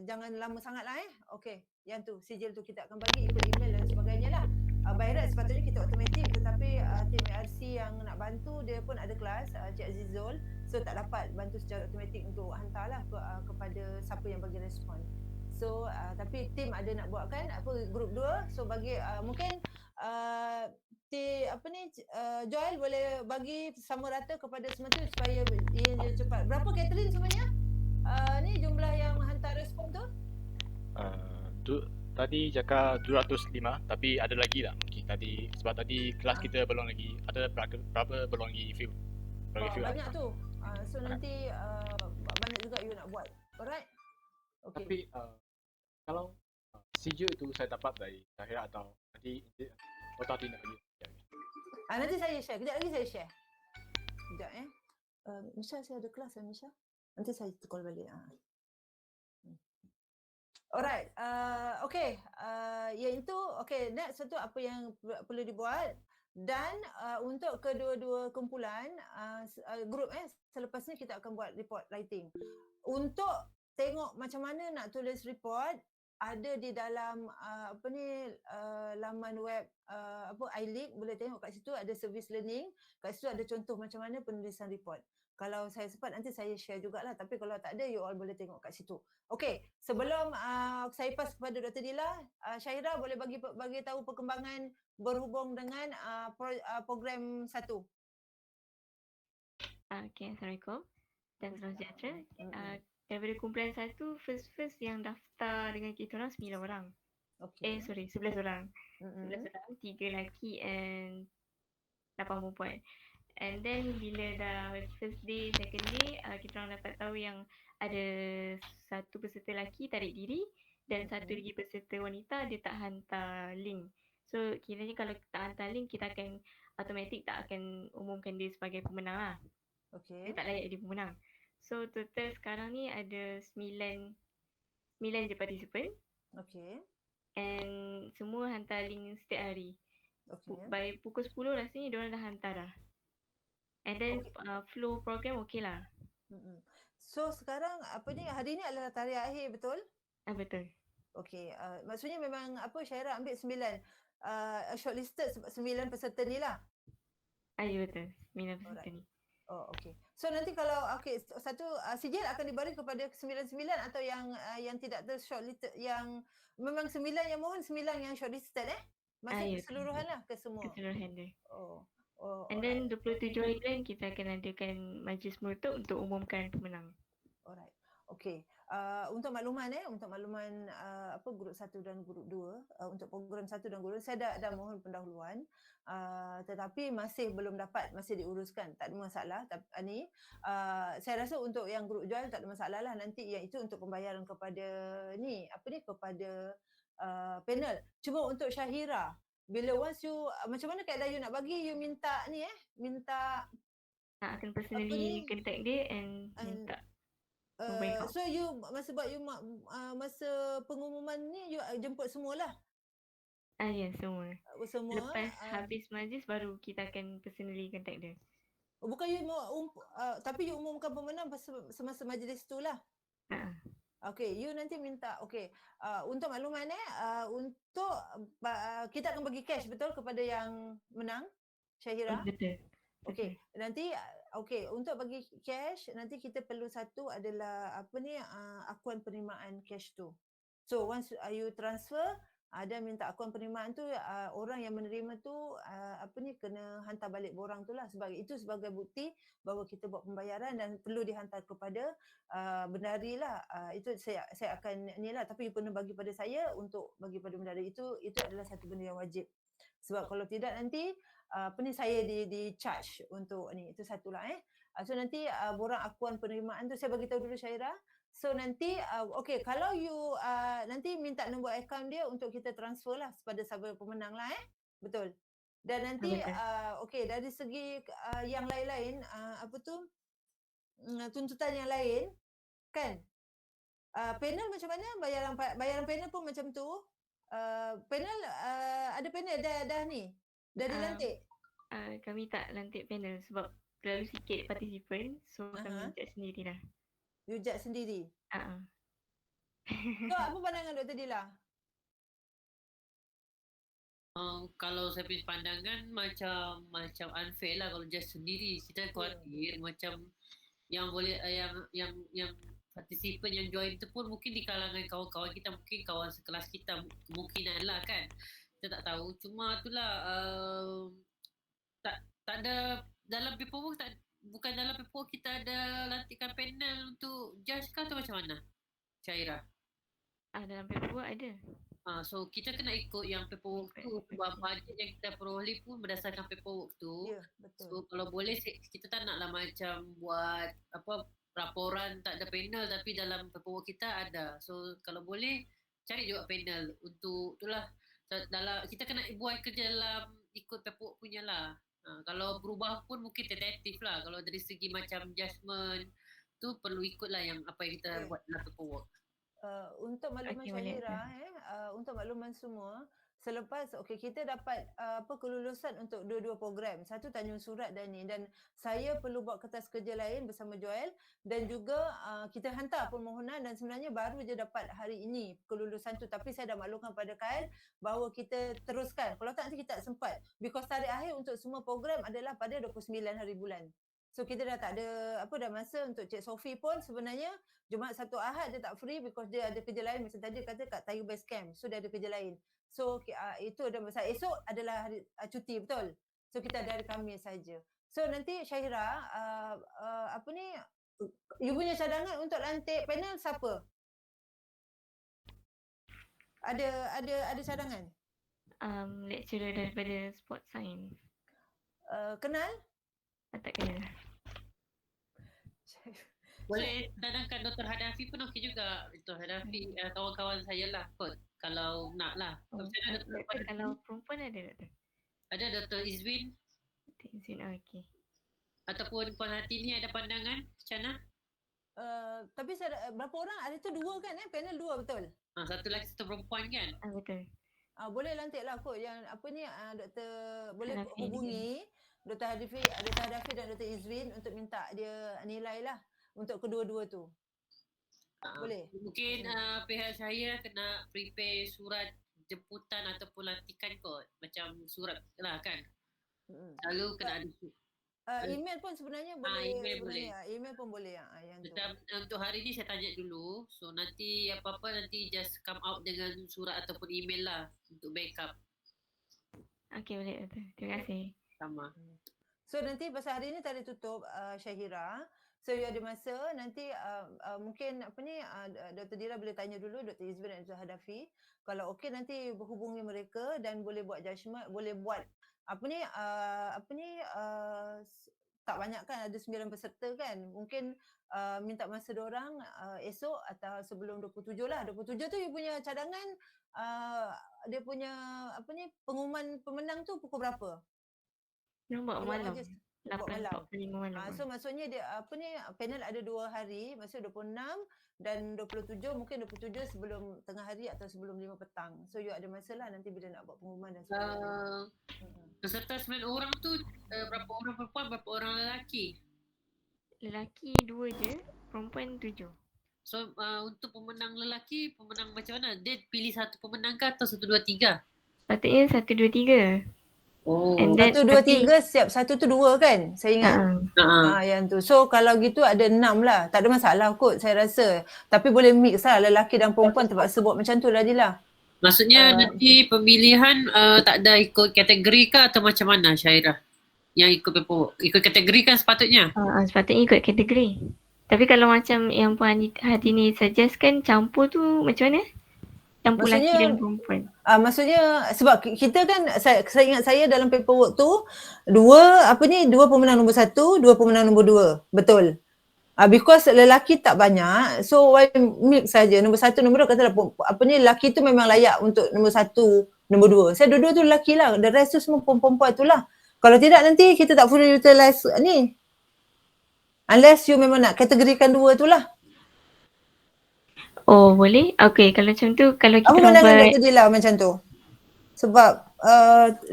jangan lama sangat lah Okey, yang tu sijil tu kita akan bagi ikut email dan sebagainya lah. By right sepatutnya kita automatik, tetapi tim ARC yang nak bantu dia pun ada kelas Cik Azizul, so tak dapat bantu secara automatik untuk hantarlah kepada siapa yang bagi respon. So tapi tim ada nak buatkan grup 2, so bagi mungkin Joel boleh bagi sama rata kepada semua tu supaya ia cepat. Berapa Catherine sebenarnya? Ni jumlah yang hantar respon tu? Tadi cakap 205, tapi ada lagi tak mungkin tadi, sebab tadi kelas kita belum lagi, ada berapa belum lagi fill. Banyak tu. So nanti banyak juga you nak buat. Alright? Okay. Tapi kalau sijil itu saya dapat dari Zahira atau nanti tadi nak bagi? Nanti saya share. Kejap lagi saya share. Kejap Misha, saya ada kelas Misha. Nanti saya call balik. Alright, okay. Iaitu, okay, next satu apa yang perlu dibuat. Dan untuk kedua-dua kumpulan, grup selepas ni kita akan buat report writing. Untuk tengok macam mana nak tulis report, ada di dalam laman web iLeak, boleh tengok kat situ ada service learning, kat situ ada contoh macam mana penulisan report. Kalau saya sempat nanti saya share jugalah, tapi kalau tak ada you all boleh tengok kat situ. Okey, sebelum saya pass kepada Dr. Dila, Syahira boleh bagi tahu perkembangan berhubung dengan program 1. Okay, Assalamualaikum dan salam sejahtera. Daripada kumpulan 1, first yang daftar dengan kita orang 9 orang. 11 orang. 11 orang, 3 lelaki and 8 perempuan. And then bila dah first day, second day, kita orang dapat tahu yang ada satu peserta lelaki tarik diri dan satu lagi peserta wanita dia tak hantar link. So kiranya kalau tak hantar link, kita akan automatik tak akan umumkan dia sebagai pemenang lah. Dia tak layak jadi pemenang. So total sekarang ni ada 9 je participant. And semua hantar link setiap hari. By pukul 10 rasanya diorang dah hantar dah. And then flow program okey lah. So sekarang hari ni adalah tarikh akhir, betul? Betul. Okey, maksudnya memang Syahira ambil 9 shortlisted 9 peserta ni lah. Ya betul, 9 peserta ni. Oh okey. So nanti kalau satu sijil akan diberi kepada 9 atau yang tidak ter-shortlisted, yang memang 9 yang mohon, 9 yang shortlisted Maksudnya keseluruhan lah ke semua. Keseluruhan dia. And then 27 hari bulan kita akan adakan majlis menutup untuk umumkan pemenang. Alright. Okey. Untuk makluman grup 1 dan grup 2, untuk program 1 dan grup 2 saya dah mohon pendahuluan. Tetapi masih belum dapat, masih diuruskan. Tak ada masalah. Tapi saya rasa untuk yang grup jual tak ada masalah lah. Nanti yang itu untuk pembayaran kepada kepada panel. Cuma untuk Syahira, bila once you macam mana keadaan you nak bagi, you minta minta akan personally contact dia and minta so you masa buat masa pengumuman ni you jemput semualah. Ya, semua. Lepas habis majlis baru kita akan personally contact dia. Bukan you tapi you umumkan pemenang semasa majlis tu lah. Okey, you nanti minta untuk makluman untuk kita akan bagi cash betul kepada yang menang, Syahira? Betul. Okey, nanti untuk bagi cash nanti kita perlu satu adalah akuan penerimaan cash tu. So once you transfer, ada minta akuan penerimaan tu, orang yang menerima tu kena hantar balik borang tu lah, sebagai bukti bahawa kita buat pembayaran dan perlu dihantar kepada bendahari lah. Itu saya akan tapi you kena bagi pada saya untuk bagi pada bendahari. Itu adalah satu benda yang wajib. Sebab kalau tidak nanti saya di charge untuk ni. Itu satulah So nanti borang akuan penerimaan tu saya bagi tahu dulu Syahira. So nanti kalau you nanti minta nombor akaun dia untuk kita transfer lah kepada sahabat pemenang lah betul. Dan nanti dari segi yang lain-lain tuntutan yang lain kan, panel macam mana, bayaran panel pun macam tu. Panel ada panel dah ni dah dilantik. Kami tak lantik panel sebab terlalu sikit participant, so kami judge sendiri lah. You judge sendiri? So apa pandangan Dr. Dila? Kalau saya punya pandangan macam unfair lah kalau just sendiri. Kita khawatir macam yang boleh yang partisipan yang join tu pun mungkin di kalangan kawan-kawan kita, mungkin kawan sekelas kita, kemungkinan lah kan. Kita tak tahu. Cuma itulah tak ada dalam paperwork, bukan dalam paperwork kita ada lantikan panel untuk judge ke atau macam mana, Syairah? Dalam paperwork ada. So kita kena ikut yang paperwork tu, sebab bajet yang kita peroleh pun berdasarkan paperwork tu. Ya, betul. So kalau boleh kita tak naklah macam buat laporan tak ada panel tapi dalam paperwork kita ada. So kalau boleh cari juga panel untuk itulah, dalam kita kena buat kerja dalam ikut paperwork punya lah. Kalau berubah pun mungkin tentatif lah. Kalau dari segi macam judgement tu perlu ikut lah yang apa yang kita buat dalam paperwork. Untuk makluman Syahira, untuk makluman semua, selepas kita dapat kelulusan untuk dua-dua program. Satu Tanjung Surat dan ni, dan saya perlu buat kertas kerja lain bersama Joel, dan juga kita hantar permohonan dan sebenarnya baru je dapat hari ini kelulusan tu, tapi saya dah maklumkan pada Kyle bahawa kita teruskan. Kalau tak nanti kita tak sempat, because tarikh akhir untuk semua program adalah pada 29 hari bulan. So kita dah tak ada dah masa untuk Cik Sophie pun sebenarnya Jumaat Sabtu Ahad dia tak free because dia ada kerja lain, macam tadi kata kat Tayu Base Camp. So dia ada kerja lain. So itu ada masa. Esok adalah hari cuti, betul. So kita ada hari Khamis saja. So nanti Syahira, you punya cadangan untuk lantik panel siapa? Ada cadangan? Lecturer daripada Sport Science. Kenal? Tak kenal. Boleh cadangkan Dr. Hadafi pun okey juga. Dr. Hadafi kawan-kawan saya lah kot, kalau nak lah. Kalau perempuan ada Dr. Ada Dr. Izwin. Dr. Izwin, okey. Ataupun Puan Hati ni ada pandangan macam mana? Tapi saya berapa orang? Ada tu dua kan panel dua, betul? Satu lagi satu perempuan kan? Betul. Boleh lantik lah kot yang Dr. boleh hubungi Dr. Hadafi dan Dr. Izwin untuk minta dia nilai lah untuk kedua-dua tu. Boleh? Mungkin pihak saya kena prepare surat jemputan ataupun lantikan kot. Macam surat lah kan. Lalu kena ada email pun sebenarnya boleh. Email boleh. Email pun boleh yang tu. Untuk hari ni saya tanya dulu. So nanti apa-apa nanti just come out dengan surat ataupun email lah untuk backup. Okey, boleh Dr. Terima kasih. Sama. So nanti pasal hari ni tak ada tutup Syahira. So you ada masa nanti mungkin Dr. Dira boleh tanya dulu Dr. Izwin dan Dr. Hadafi. Kalau okey nanti berhubungi mereka dan boleh buat judgement, boleh buat tak banyak kan, ada 9 peserta kan. Mungkin minta masa diorang esok atau sebelum 27 lah. 27 tu you punya cadangan, dia punya pengumuman pemenang tu pukul berapa? Nombor malam. 8.45 malam. So maksudnya dia panel ada 2 hari, maksudnya 26 dan 27, mungkin 27 sebelum tengah hari atau sebelum 5 petang. So you ada masa lah nanti bila nak buat pengumuman dan sebagainya. Peserta 9 orang tu berapa orang perempuan, berapa orang lelaki? Lelaki 2 je, perempuan 7. So untuk pemenang lelaki, pemenang macam mana? Dia pilih satu pemenang ke atau 1, 2, 3? Patutnya 1, 2, 3. Oh. 1, 2, 3 siap. 1 tu 2 kan? Saya ingat. Yang tu. So kalau gitu ada 6 lah. Tak ada masalah kot saya rasa. Tapi boleh mix lah lelaki dan perempuan, terpaksa buat macam tu lah Dila. Maksudnya nanti pemilihan tak ada ikut kategori ke atau macam mana Syairah? Yang ikut paperwork. Ikut kategori kan sepatutnya? Sepatutnya ikut kategori. Tapi kalau macam yang Puan Hati ni suggest kan, campur tu macam mana? Campur lelaki dan perempuan. Maksudnya sebab kita kan, saya ingat saya dalam paperwork tu dua pemenang nombor 1, 2 pemenang nombor 2. Betul. Because lelaki tak banyak, so why mix saja. Nombor 1, nombor 2 katalah lelaki tu memang layak untuk nombor 1, nombor 2. Saya dua-dua tu lelaki lah. The rest tu semua perempuan tu lah. Kalau tidak nanti kita tak boleh utilize ni. Unless you memang nak kategorikan 2 tu lah. Oh boleh? Okay, kalau macam tu, kalau kita apa pandangan Dr. Dila macam tu? Sebab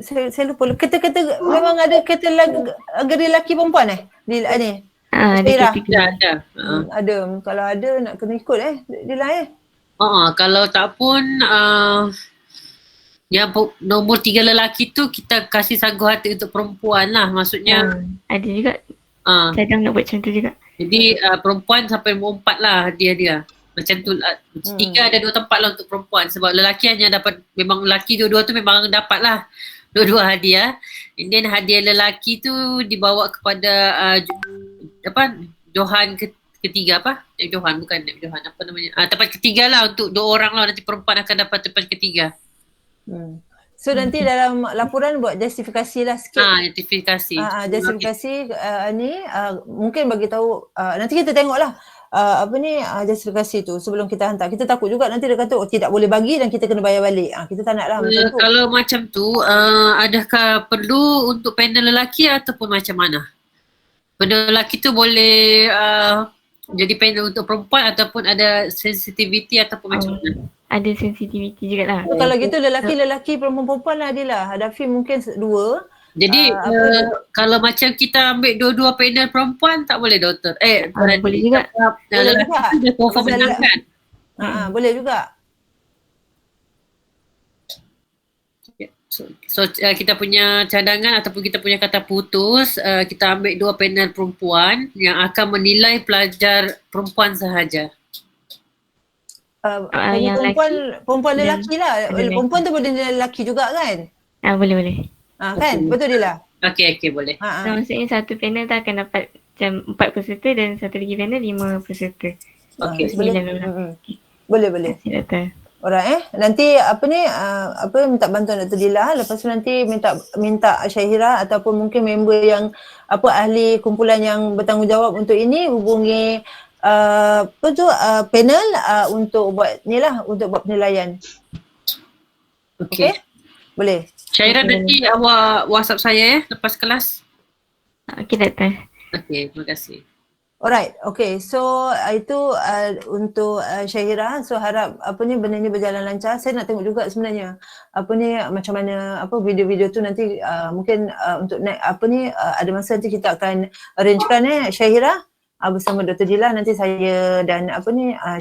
saya lupa. Kata-kata memang ada kategori lelaki perempuan Dila ni? Ada. Ada. Kalau ada nak kena ikut Dila Kalau tak pun yang nombor 3 lelaki tu kita kasih sanggup hati untuk perempuan lah. Maksudnya Ada juga cadang nak buat macam tu juga. jadi perempuan sampai nombor 4 lah dia. Macam tu 3 ada 2 tempat lah untuk perempuan. Sebab lelaki hanya dapat, memang lelaki dua-dua tu memang dapat lah dua-dua hadiah. And then hadiah lelaki tu dibawa kepada Johan ketiga Johan apa namanya, tempat ketiga lah untuk 2 orang lah, nanti perempuan akan dapat tempat ketiga. So nanti dalam laporan buat justifikasi lah sikit. Justifikasi. Justifikasi ni mungkin bagi tahu, nanti kita tengoklah justifikasi tu sebelum kita hantar. Kita takut juga nanti dia kata tidak boleh bagi dan kita kena bayar balik. Kita tak nak lah macam tu. Kalau macam tu, adakah perlu untuk panel lelaki ataupun macam mana? Panel lelaki tu boleh jadi panel untuk perempuan ataupun ada sensitivity ataupun macam mana? Ada sensitivity juga lah. Kalau gitu lelaki-lelaki, perempuan-perempuan lah Adila. Hadafi mungkin 2. Jadi kalau macam kita ambil dua-dua panel perempuan tak boleh doktor? Boleh juga. Boleh juga. Dia confirm menang kan? Boleh juga. So kita punya cadangan ataupun kita punya kata putus, kita ambil 2 panel perempuan yang akan menilai pelajar perempuan sahaja. Perempuan lelaki lah. Perempuan tu boleh nilai lelaki juga kan? Boleh. Kan? Betul Dila? Okey, boleh. So maksudnya satu panel tu akan dapat macam 4 peserta dan satu lagi panel 5 peserta. Okey. Boleh. Doktor. Alright nanti minta bantuan Dr. Dila. Lepas tu nanti minta Syahira ataupun mungkin member yang ahli kumpulan yang bertanggungjawab untuk ini hubungi panel untuk buat ni lah, untuk buat penilaian. Okey. Boleh. Syahira nanti awak WhatsApp saya lepas kelas. Okey doktor. Okey, terima kasih. Alright, okay. So itu untuk Syahira. So harap benda ni berjalan lancar. Saya nak tengok juga sebenarnya macam mana video-video tu nanti mungkin untuk ada masa nanti kita akan arrangekan Syahira bersama Dr. Dila. Nanti saya dan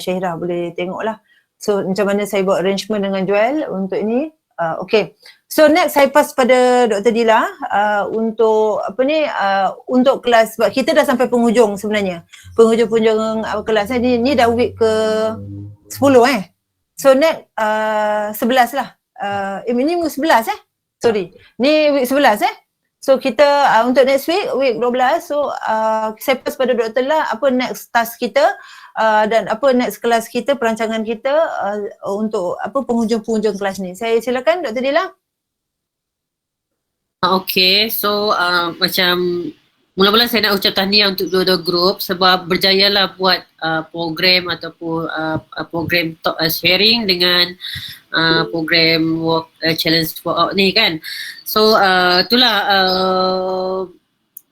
Syahira boleh tengok lah. So macam mana saya buat arrangement dengan Joel untuk ini. Okay. So next saya pass pada Dr. Dila untuk untuk kelas, sebab kita dah sampai penghujung sebenarnya. Penghujung kelas ni dah week ke 10 So next 11 lah. Ini minggu 11 Sorry. Ni week 11 So kita untuk next week 12. So saya pass pada Dr. Dila apa next task kita dan apa next kelas kita, perancangan kita untuk penghujung kelas ni. Saya silakan Dr. Dila. Okay, so macam mula-mula saya nak ucap tahniah untuk dua-dua grup sebab berjayalah buat program ataupun program sharing dengan program work challenge workout ni kan. So itulah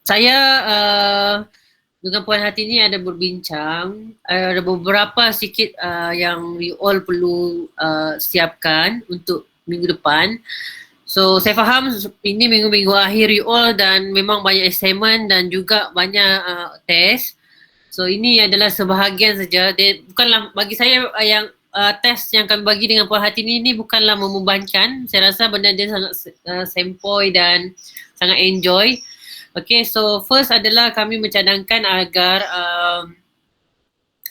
saya dengan Puan Hartini ada berbincang, ada beberapa sikit yang we all perlu siapkan untuk minggu depan. So saya faham ini minggu-minggu akhir you all dan memang banyak assignment dan juga banyak test. So ini adalah sebahagian saja. Bukanlah bagi saya yang test yang kami bagi dengan Puan Hartini ini bukanlah membebankan. Saya rasa benda dia sangat sempoi dan sangat enjoy. Okay, so first adalah kami mencadangkan agar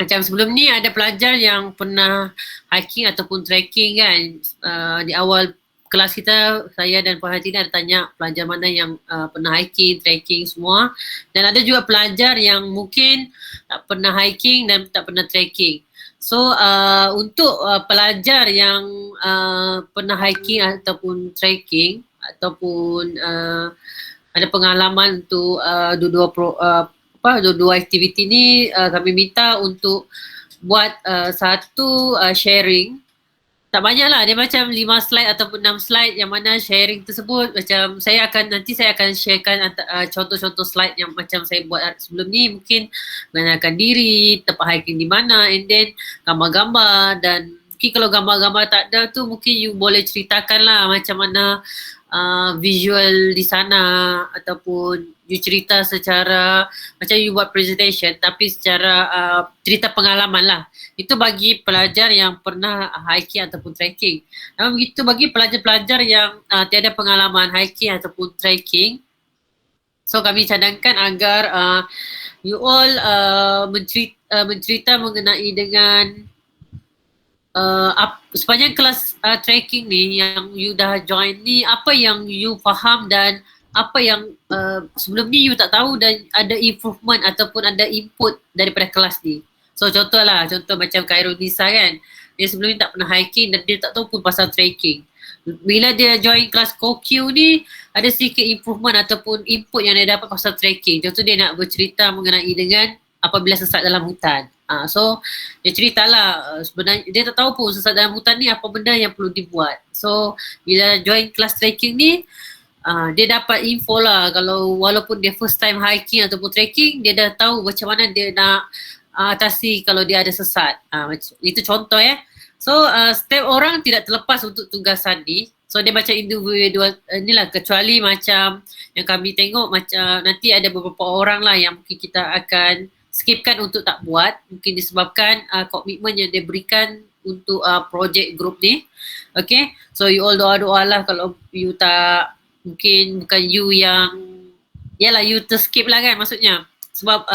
macam sebelum ni ada pelajar yang pernah hiking ataupun trekking kan. Di awal kelas kita, saya dan Puan Hartini ada tanya pelajar mana yang pernah hiking, trekking semua. Dan ada juga pelajar yang mungkin tak pernah hiking dan tak pernah trekking. So untuk pelajar yang pernah hiking ataupun trekking ataupun ada pengalaman untuk dua-dua aktiviti ni, kami minta untuk buat satu sharing. Tak banyak lah, dia macam 5 slide ataupun 6 slide yang mana sharing tersebut macam saya akan sharekan contoh-contoh slide yang macam saya buat sebelum ni, mungkin mengenalkan diri, tempat hiking di mana, and then gambar-gambar, dan mungkin kalau gambar-gambar tak ada tu mungkin you boleh ceritakan lah macam mana visual di sana ataupun you cerita secara macam you buat presentation tapi secara cerita pengalaman lah. Itu bagi pelajar yang pernah hiking ataupun trekking. Namun begitu bagi pelajar-pelajar yang tiada pengalaman hiking ataupun trekking, so kami cadangkan agar you all mencerita mengenai dengan sepanjang kelas trekking ni yang you dah join ni, apa yang you faham dan apa yang sebelum ni you tak tahu dan ada improvement ataupun ada input daripada kelas ni. So contoh macam Khairunisa kan, dia sebelum ni tak pernah hiking dan dia tak tahu pun pasal trekking. Bila dia join kelas CoQ ni, ada sedikit improvement ataupun input yang dia dapat pasal trekking. Contoh dia nak bercerita mengenai dengan apabila sesat dalam hutan. So dia ceritalah sebenarnya dia tak tahu pun sesat dalam hutan ni apa benda yang perlu dibuat. So bila join kelas trekking ni, dia dapat info lah kalau walaupun dia first time hiking ataupun trekking, dia dah tahu macam mana dia nak atasi kalau dia ada sesat. Itu contoh ya. So setiap orang tidak terlepas untuk tugasan ni. So dia macam individual inilah, kecuali macam yang kami tengok macam nanti ada beberapa orang lah yang mungkin kita akan skipkan untuk tak buat, mungkin disebabkan komitmen yang dia berikan untuk projek group ni. Okay, so you all doa-doa lah kalau you tak, mungkin bukan you yang, yalah you terskip lah kan maksudnya. Sebab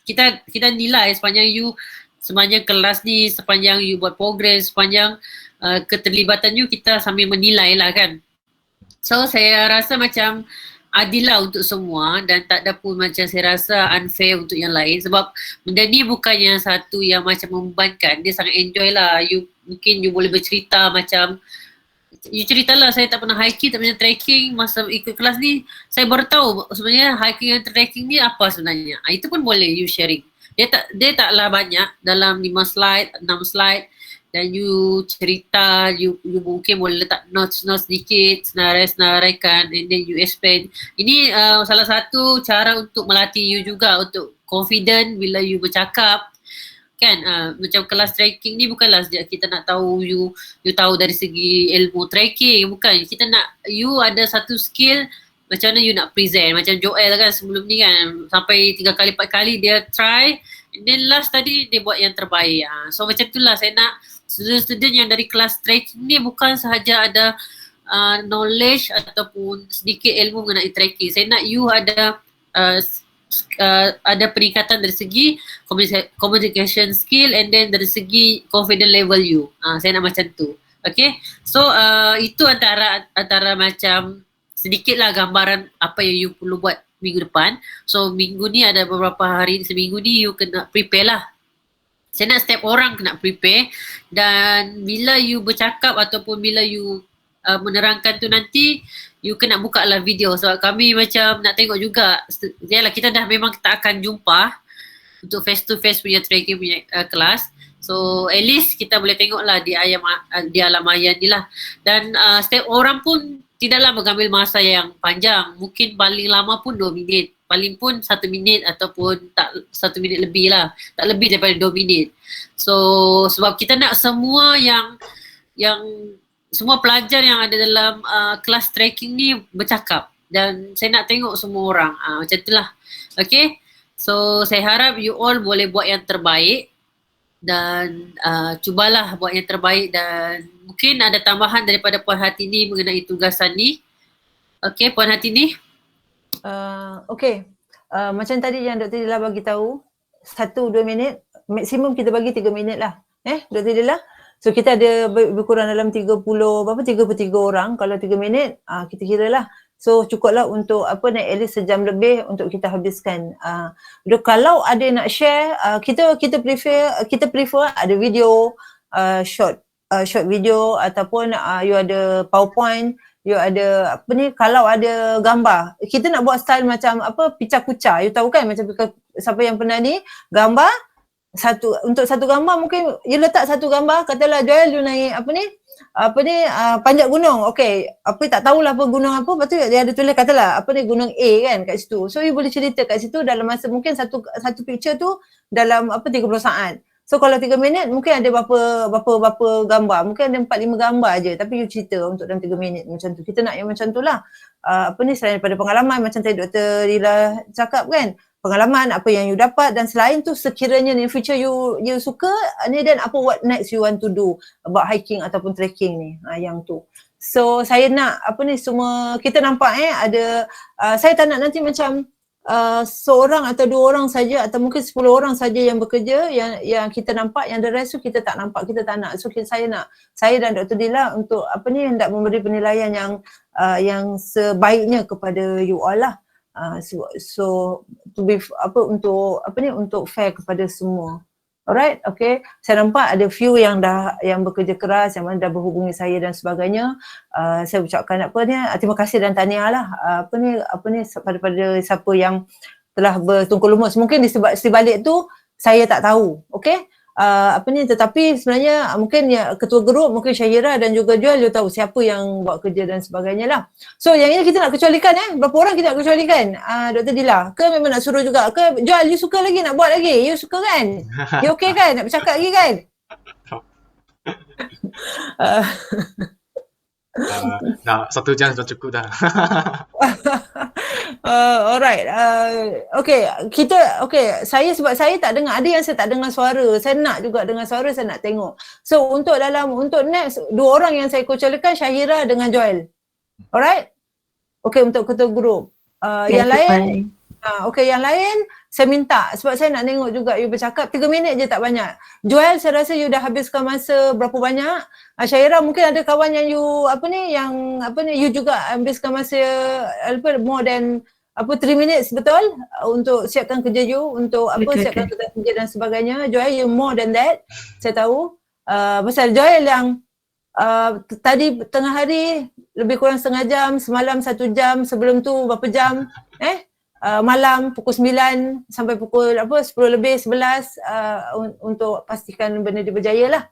kita nilai sepanjang kelas ni, sepanjang you buat progress, sepanjang keterlibatan you, kita sambil menilai lah kan. So saya rasa macam adil lah untuk semua dan tak ada pun macam saya rasa unfair untuk yang lain, sebab benda ni bukan yang satu yang macam membebankan. Dia sangat enjoy lah. Mungkin you boleh bercerita macam you ceritalah, saya tak pernah hiking, tak pernah trekking, masa ikut kelas ni saya baru tahu sebenarnya hiking dan trekking ni apa sebenarnya. Itu pun boleh you sharing. Dia taklah banyak, dalam 5 slide, 6 slide, dan you cerita, you mungkin boleh letak notes sedikit, senarai-senaraikan, and then you explain. Ini salah satu cara untuk melatih you juga untuk confident bila you bercakap kan. Macam kelas trekking ni bukanlah kita nak tahu you tahu dari segi ilmu trekking, bukan. Kita nak you ada satu skill macam mana you nak present. Macam Joel kan sebelum ni kan sampai 3 kali 4 kali dia try, and then last tadi dia buat yang terbaik. So macam itulah saya nak student-student yang dari kelas trekking ni bukan sahaja ada knowledge ataupun sedikit ilmu mengenai trekking. Saya nak you ada peningkatan dari segi communication skill, and then dari segi confident level you. Saya nak macam tu. Okay, so itu antara macam sedikit lah gambaran apa yang you perlu buat minggu depan. So minggu ni ada beberapa hari, seminggu ni you kena prepare lah. Saya nak setiap orang kena prepare, dan bila you bercakap ataupun bila you menerangkan tu nanti, you kena buka lah video, sebab kami macam nak tengok juga. Yalah, kita dah memang kita akan jumpa untuk face to face punya trekking punya kelas. So at least kita boleh tengok lah di alam maya ni lah. Dan setiap orang pun tidaklah mengambil masa yang panjang, mungkin paling lama pun 2 minit, paling pun 1 minit ataupun tak 1 minit lebih lah, tak lebih daripada 2 minit. So sebab kita nak semua yang semua pelajar yang ada dalam kelas trekking ni bercakap, dan saya nak tengok semua orang macam itulah. Okay, so saya harap you all boleh buat yang terbaik, dan cubalah buat yang terbaik. Dan mungkin ada tambahan daripada Puan Hartini mengenai tugasan ni. Okay, Puan Hartini. Okay, macam tadi yang Dr. Dila bagi tahu, 1-2 minit, maksimum kita bagi 3 minit lah. Dr. Dila. So kita ada berkurang dalam 33 orang. Kalau 3 minit, kita kira lah. So cukuplah untuk at least sejam lebih untuk kita habiskan. Kalau ada yang nak share, kita prefer ada video, short video, ataupun you ada PowerPoint, you ada kalau ada gambar. Kita nak buat style macam picah kucah. You tahu kan macam siapa yang pernah ni gambar untuk satu gambar, mungkin you letak satu gambar, katalah Joel you naik panjat gunung. Okey, tak tahulah apa gunung apa, lepas tu dia ada tulis katalah gunung A kan kat situ. So you boleh cerita kat situ dalam masa mungkin satu picture tu dalam 30 saat. So kalau 3 minit mungkin ada berapa gambar, mungkin ada 4-5 gambar aje, tapi you cerita untuk dalam 3 minit macam tu. Kita nak yang macam tu lah. Selain daripada pengalaman macam tadi Dr. Lila cakap kan, pengalaman apa yang you dapat, dan selain tu sekiranya in future you suka ni, dan apa what next you want to do about hiking ataupun trekking ni, yang tu. So saya nak semua kita nampak ada saya tak nak nanti macam seorang atau 2 orang saja atau mungkin 10 orang saja yang bekerja, yang kita nampak, yang the rest tu kita tak nampak, kita tak nak. So saya dan Dr. Dila untuk hendak memberi penilaian yang sebaiknya kepada you all lah. So to be untuk fair kepada semua. Alright, okay. Saya nampak ada few yang bekerja keras, yang mana dah berhubungi saya dan sebagainya. Saya ucapkan terima kasih dan tahniah lah. Pada siapa yang telah bertungkus lumus. Mungkin di sebalik tu saya tak tahu, okay. Tetapi sebenarnya mungkin ketua grup, mungkin Syahira dan juga Joel, dia tahu siapa yang buat kerja dan sebagainya lah. So yang ini kita nak kecualikan berapa orang kita nak kecualikan? Dr. Dila, ke memang nak suruh juga? Ke Joel, you suka lagi nak buat lagi? You suka kan? You okay kan? Nak bercakap lagi kan? Nah, 1 jam sudah cukup dah. Alright. Sebab saya tak dengar, ada yang saya tak dengar suara. Saya nak juga dengar suara, saya nak tengok. So untuk next 2 orang yang saya kecualikan, Syahira dengan Joel. Alright? Okay, untuk ketua grup. Yang lain, yang lain saya minta, sebab saya nak tengok juga you bercakap 3 minit je, tak banyak. Joel, saya rasa you dah habiskan masa berapa banyak. Syahira, mungkin ada kawan yang you juga habiskan masa more than 3 minit, betul? Untuk siapkan kerja you, untuk siapkan kerja dan sebagainya. Joel, you more than that. Saya tahu. Pasal Joel yang tadi tengah hari lebih kurang setengah jam, semalam 1 jam, sebelum tu berapa jam? Malam pukul 9 sampai pukul 10 lebih 11 untuk pastikan benda dia berjaya lah.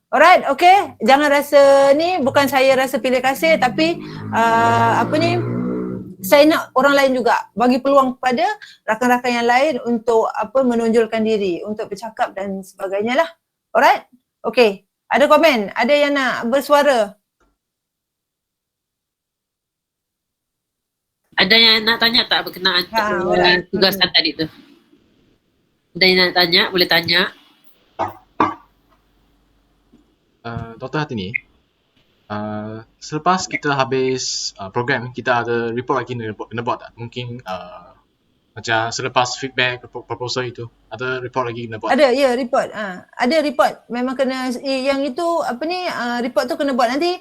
Alright, okay. Jangan rasa bukan saya rasa pilih kasih, tapi saya nak orang lain juga bagi peluang kepada rakan-rakan yang lain untuk menonjolkan diri, untuk bercakap dan sebagainya lah. Alright, okay. Ada komen? Ada yang nak bersuara? Ada yang nak tanya tak berkenaan tugasan tadi tu? Ada yang nak tanya, boleh tanya. Dr. Hartini, selepas kita habis program, kita ada report lagi kena buat tak? Mungkin macam selepas feedback proposal itu, ada report lagi kena buat? Ada, ya, report. Ada report. Memang kena, yang itu report tu kena buat. Nanti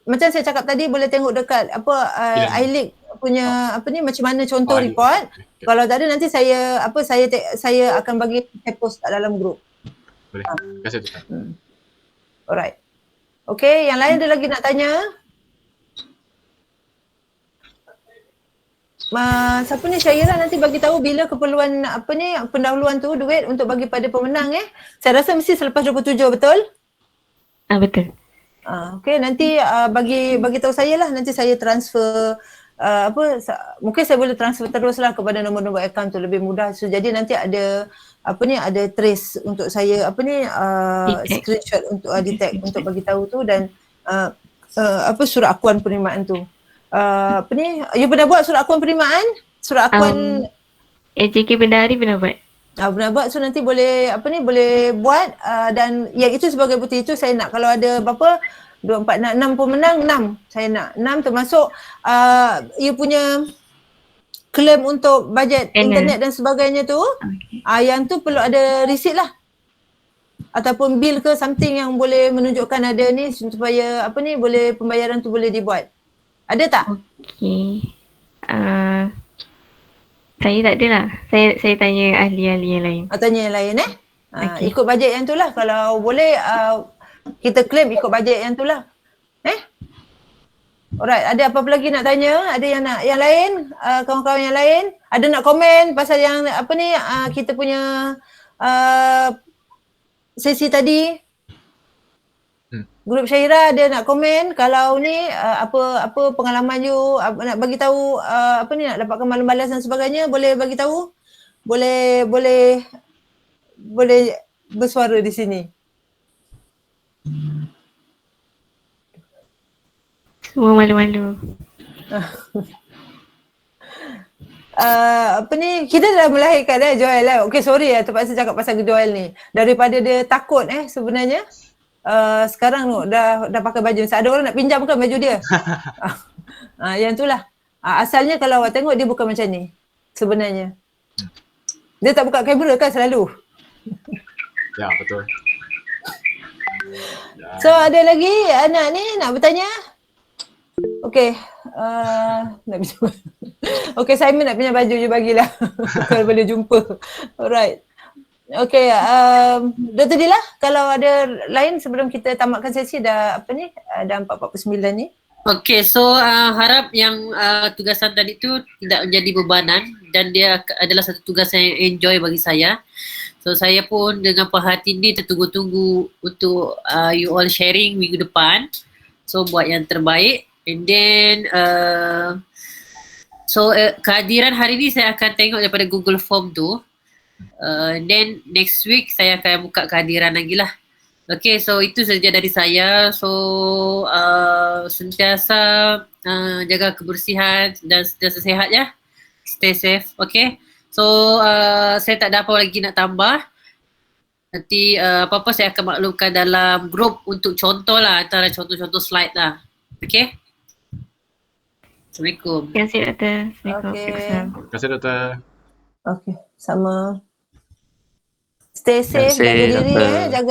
macam saya cakap tadi, boleh tengok dekat iLeak punya macam mana contoh report. Okay. Kalau tak ada, nanti saya akan bagi, saya post kat dalam grup. Boleh. Terima kasih, Ustaz. Alright. Okay, yang lain ada lagi nak tanya? Siapa ni, Syahira nanti bagi tahu bila keperluan pendahuluan tu duit untuk bagi pada pemenang Saya rasa mesti selepas 27, betul? Betul. Okay, nanti bagi tahu saya lah, nanti saya transfer mungkin saya boleh transfer teruslah kepada nombor-nombor akaun tu, lebih mudah. So jadi nanti ada ada trace untuk saya screenshot untuk detect untuk bagi tahu tu, dan surat akuan penerimaan tu. You pernah buat surat akuan penerimaan? Surat akuan AJK Bendahari pernah buat. Pernah buat, so nanti boleh boleh buat dan yang itu sebagai bukti. Itu saya nak, kalau ada berapa 2, 4, 6 pemenang, 6 saya nak 6 termasuk you punya claim untuk bajet internet dan sebagainya tu. Yang tu perlu ada receipt lah ataupun bill ke something yang boleh menunjukkan ada ni, supaya boleh pembayaran tu boleh dibuat. Ada tak? Okey. Saya tak ada lah. Saya tanya ahli-ahli yang lain. Tanya yang lain Okay. Ikut bajet yang tu lah. Kalau boleh kita claim ikut bajet yang tu lah. Alright, ada apa-apa lagi nak tanya? Ada yang lain? Kawan-kawan yang lain? Ada nak komen pasal yang kita punya sesi tadi? Grup Syahira ada nak komen? Kalau ni apa pengalaman you, nak bagi tahu nak dapatkan malam balas dan sebagainya, boleh bagi tahu? Boleh boleh bersuara di sini. Semua malu-malu. Apa ni, kita dah melahirkan Joel lah. Okay, sorry terpaksa cakap pasal Joel ni. Daripada dia takut sebenarnya, sekarang tu dah pakai baju. Ada orang nak pinjam kan baju dia? Yang tu lah. Asalnya kalau awak tengok dia bukan macam ni sebenarnya. Dia tak buka kamera kan selalu. Ya, betul. So ada lagi anak ni nak bertanya? Okay, nak pinjam. Okay, Simon nak pinjam baju je bagilah. Kalau boleh jumpa. Alright. Okay, Dr. Dila, kalau ada lain sebelum kita tamatkan sesi dah dah 4:49 ni. Okay, so harap yang tugasan tadi tu tidak menjadi bebanan dan dia adalah satu tugas yang enjoy bagi saya. So saya pun dengan puas hati ni tertunggu-tunggu untuk you all sharing minggu depan. So buat yang terbaik. And then kehadiran hari ni saya akan tengok daripada Google Form tu. Then next week saya akan buka kehadiran lagi lah. Okay, so itu saja dari saya. So sentiasa jaga kebersihan dan sentiasa sihat ya. Stay safe, okay. So saya tak ada apa lagi nak tambah. Nanti apa-apa saya akan maklumkan dalam grup untuk contoh lah, antara contoh-contoh slide lah. Okay. Assalamualaikum. Terima kasih Doktor. Assalamualaikum. Okay. Terima kasih, Doktor. Okay, sama. Stay safe, Terima kasih, jaga diri Doktor. jaga